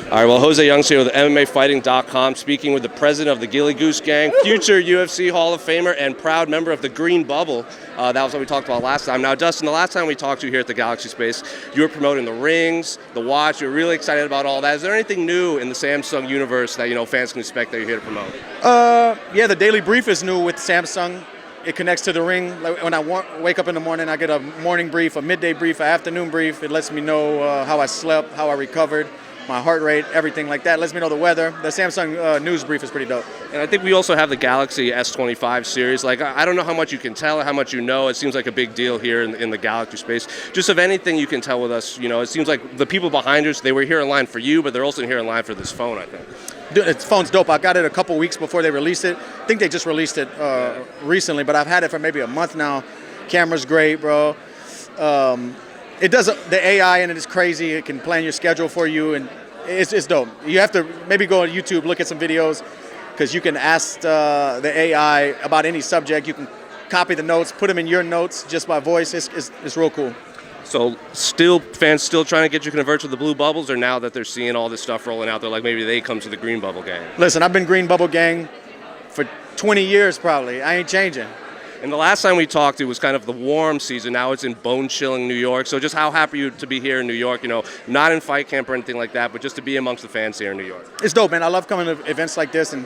All right, well, Jose Young's here with MMAfighting.com, speaking with the president of the Gilly Goose Gang, future UFC Hall of Famer, and proud member of the Green Bubble. That was what we talked about last time. Now, Dustin, the last time we talked to you here at the Galaxy Space, you were promoting the rings, the watch. You were really excited about all that. Is there anything new in the Samsung universe that fans can expect that you're here to promote? Yeah, the daily brief is new with Samsung. It connects to the ring. Like when I wake up in the morning, I get a morning brief, a midday brief, an afternoon brief. It lets me know how I slept, how I recovered, my heart rate, everything like that. Lets me know the weather. The Samsung news brief is pretty dope. And I think we also have the Galaxy S25 series. Like, I don't know how much you can tell, how much you know. It seems like a big deal here in the Galaxy Space. Just of anything you can tell with us, it seems like the people behind us, they were here in line for you, but they're also here in line for this phone, I think. Dude, the phone's dope. I got it a couple weeks before they released it. I think they just released it recently, but I've had it for maybe a month now. Camera's great, bro. It does the AI in it is crazy. It can plan your schedule for you, and it's dope. You have to maybe go on YouTube, look at some videos, because you can ask the AI about any subject. You can copy the notes, put them in your notes just by voice. It's real cool. So fans still trying to get you to convert to the blue bubbles, or now that they're seeing all this stuff rolling out, they're like, maybe they come to the green bubble gang? Listen, I've been green bubble gang for 20 years probably. I ain't changing. And the last time we talked, it was kind of the warm season. Now it's in bone-chilling New York. So just how happy are you to be here in New York, not in fight camp or anything like that, but just to be amongst the fans here in New York? It's dope, man. I love coming to events like this and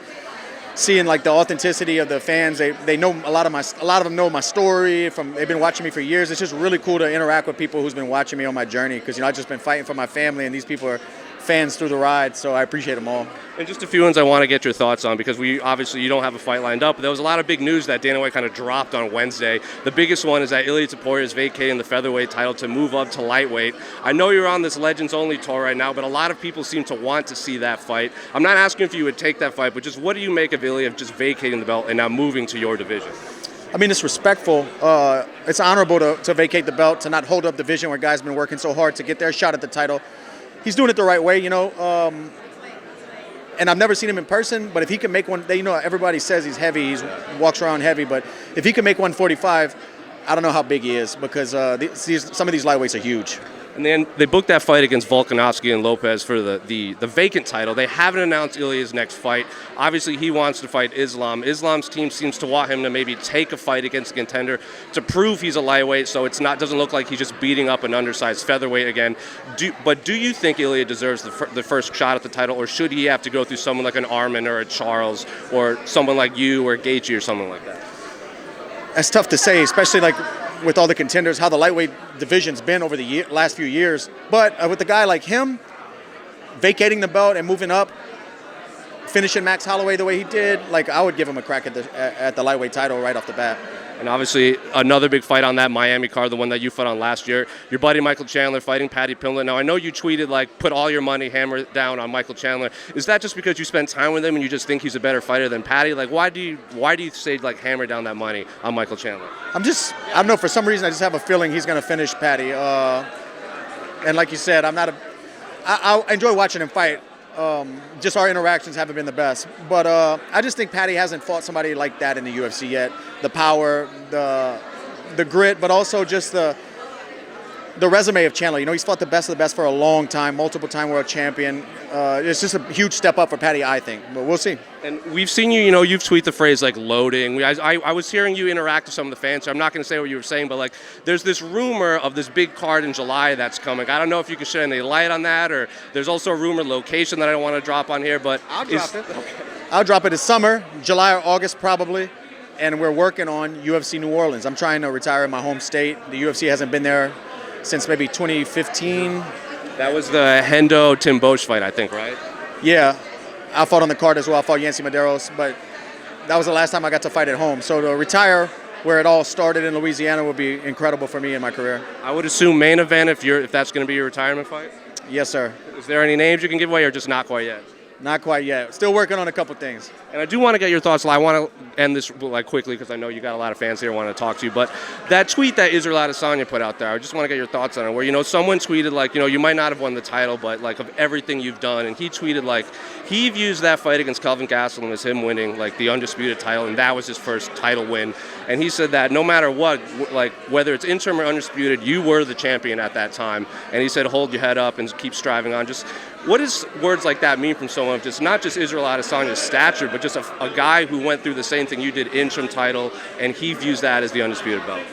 seeing like the authenticity of the fans. They know a lot of them know my story. They've been watching me for years. It's just really cool to interact with people who's been watching me on my journey, because I've just been fighting for my family, and these people are fans through the ride, so I appreciate them all. And just a few ones I want to get your thoughts on, because you don't have a fight lined up, but there was a lot of big news that Dana White kind of dropped on Wednesday. The biggest one is that Ilia Topuria is vacating the featherweight title to move up to lightweight. I know you're on this Legends Only tour right now, but a lot of people seem to want to see that fight. I'm not asking if you would take that fight, but just what do you make of Ilia just vacating the belt and now moving to your division? I mean, it's respectful. It's honorable to vacate the belt, to not hold up division where guys have been working so hard to get their shot at the title. He's doing it the right way, and I've never seen him in person, but if he can make one, everybody says he's heavy, he walks around heavy, but if he can make 145, I don't know how big he is, because some of these lightweights are huge. And then they booked that fight against Volkanovski and Lopez for the vacant title. They haven't announced Ilia's next fight. Obviously, he wants to fight Islam. Islam's team seems to want him to maybe take a fight against a contender to prove he's a lightweight, so doesn't look like he's just beating up an undersized featherweight again. Do you think Ilia deserves the first shot at the title, or should he have to go through someone like an Arman or a Charles or someone like you or Gaethje or someone like that? That's tough to say, especially like with all the contenders, how the lightweight division's been over the last few years. But with a guy like him, vacating the belt and moving up, finishing Max Holloway the way he did, I would give him a crack at the lightweight title right off the bat. And obviously, another big fight on that Miami card, the one that you fought on last year. Your buddy Michael Chandler fighting Paddy Pimblett. Now, I know you tweeted, put all your money, hammer down on Michael Chandler. Is that just because you spent time with him and you just think he's a better fighter than Paddy? Why do you say, hammer down that money on Michael Chandler? I don't know, for some reason, I just have a feeling he's going to finish Paddy. And like you said, I enjoy watching him fight. Just our interactions haven't been the best, but I just think Paddy hasn't fought somebody like that in the UFC yet. The power, the grit, but also just the resume of Chandler. He's fought the best of the best for a long time, multiple-time world champion. It's just a huge step up for Paddy, I think, but we'll see. And we've seen you, you've tweeted the phrase loading. I was hearing you interact with some of the fans, so I'm not going to say what you were saying, but there's this rumor of this big card in July that's coming. I don't know if you can shed any light on that, or there's also a rumored location that I don't want to drop on here, but I'll drop it. Okay. I'll drop it this summer, July or August probably, and we're working on UFC New Orleans. I'm trying to retire in my home state. The UFC hasn't been there since maybe 2015. That was the Hendo Tim Bosch fight, I think, right? Yeah. I fought on the card as well. I fought Yancy Medeiros, but that was the last time I got to fight at home. So to retire where it all started in Louisiana would be incredible for me in my career. I would assume main event if that's going to be your retirement fight? Yes, sir. Is there any names you can give away, or just not quite yet? Not quite yet. Still working on a couple things. And I do want to get your thoughts. I want to end this quickly, because I know you got a lot of fans here who want to talk to you. But that tweet that Israel Adesanya put out there, I just want to get your thoughts on it. Where someone tweeted you might not have won the title, but of everything you've done. And he tweeted he views that fight against Kelvin Gastelum as him winning the undisputed title, and that was his first title win. And he said that no matter what, whether it's interim or undisputed, you were the champion at that time. And he said, hold your head up and keep striving on. Just What does words like that mean from someone of just not just Israel Adesanya's stature, but just a guy who went through the same thing you did, interim title, and he views that as the undisputed belt?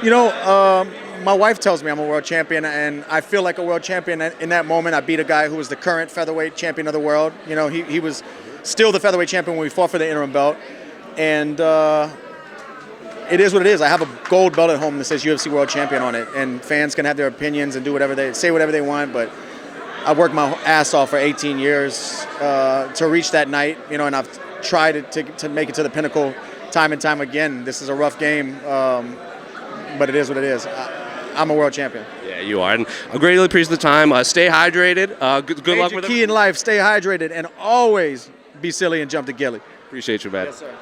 You know, my wife tells me I'm a world champion, and I feel like a world champion. In that moment, I beat a guy who was the current featherweight champion of the world. You know, he was still the featherweight champion when we fought for the interim belt. And it is what it is. I have a gold belt at home that says UFC World Champion on it, and fans can have their opinions and do whatever they say, whatever they want. But I worked my ass off for 18 years to reach that night, you know, and I've tried to make it to the pinnacle time and time again. This is a rough game, but it is what it is. I'm a world champion. Yeah, you are. And I greatly appreciate the time. Stay hydrated. Good luck with it. Key in life, stay hydrated, and always be silly and jump to Gilly. Appreciate you, man. Yes, sir.